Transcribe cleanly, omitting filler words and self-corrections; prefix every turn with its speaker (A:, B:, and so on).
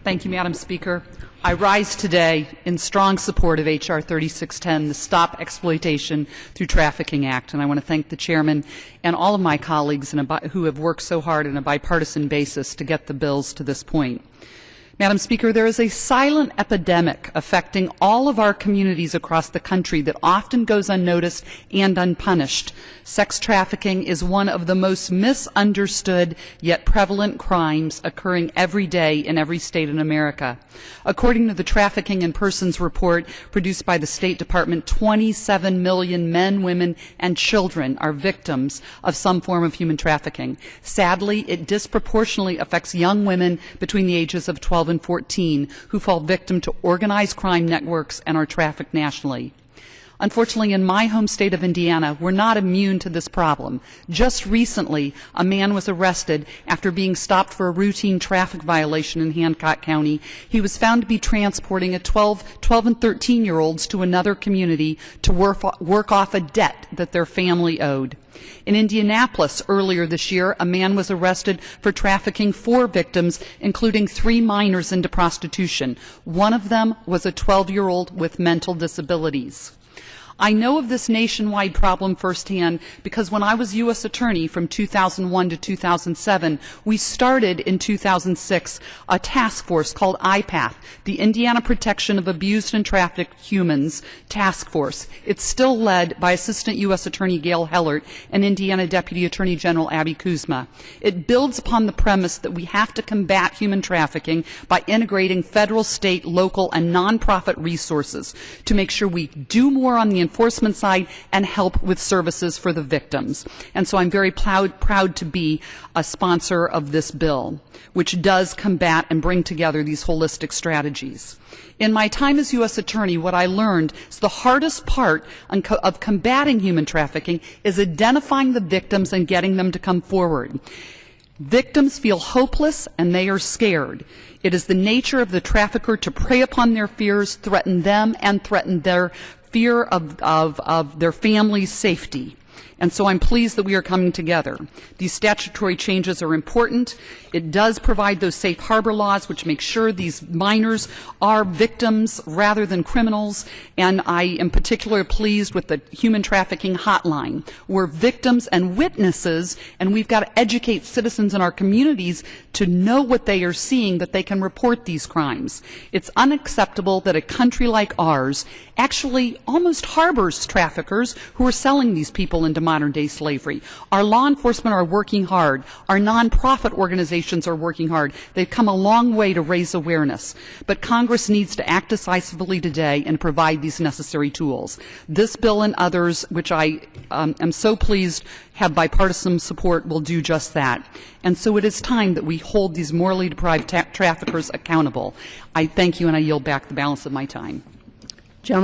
A: Thank you, Madam Speaker. I rise today in strong support of H.R. 3610, the Stop Exploitation Through Trafficking Act, and I want to thank the Chairman and all of my colleagues who have worked so hard on a bipartisan basis to get the bills to this point. Madam Speaker, there is a silent epidemic affecting all of our communities across the country that often goes unnoticed and unpunished. Sex trafficking is one of the most misunderstood yet prevalent crimes occurring every day in every state in America. According to the Trafficking in Persons report produced by the State Department, 27 million men, women, and children are victims of some form of human trafficking. Sadly, it disproportionately affects young women between the ages of 12 and 14 who fall victim to organized crime networks and are trafficked nationally. Unfortunately, in my home state of Indiana, we're not immune to this problem. Just recently, a man was arrested after being stopped for a routine traffic violation in Hancock County. He was found to be transporting 12 and 13-year-olds to another community to work off a debt that their family owed. In Indianapolis earlier this year, a man was arrested for trafficking 4 victims, including 3 minors, into prostitution. One of them was a 12-year-old with mental disabilities. I know of this nationwide problem firsthand because when I was U.S. Attorney from 2001 to 2007, we started in 2006 a task force called IPATH, the Indiana Protection of Abused and Trafficked Humans Task Force. It's still led by Assistant U.S. Attorney Gail Hellert and Indiana Deputy Attorney General Abby Kuzma. It builds upon the premise that we have to combat human trafficking by integrating federal, state, local, and nonprofit resources to make sure we do more on the enforcement side and help with services for the victims. And so I'm very proud to be a sponsor of this bill, which does combat and bring together these holistic strategies. In my time as U.S. Attorney, what I learned is the hardest part of combating human trafficking is identifying the victims and getting them to come forward. Victims feel hopeless and they are scared. It is the nature of the trafficker to prey upon their fears, threaten them, and threaten their fear of their family's safety. And so I'm pleased that we are coming together. These statutory changes are important. It does provide those safe harbor laws which make sure these minors are victims rather than criminals. And I am particularly pleased with the human trafficking hotline, where victims and witnesses, and we've got to educate citizens in our communities to know what they are seeing, that they can report these crimes. It's unacceptable that a country like ours actually almost harbors traffickers who are selling these people into modern-day slavery. Our law enforcement are working hard. Our nonprofit organizations are working hard. They've come a long way to raise awareness. But Congress needs to act decisively today and provide these necessary tools. This bill and others, which I am so pleased have bipartisan support, will do just that. And so it is time that we hold these morally deprived traffickers accountable. I thank you, and I yield back the balance of my time.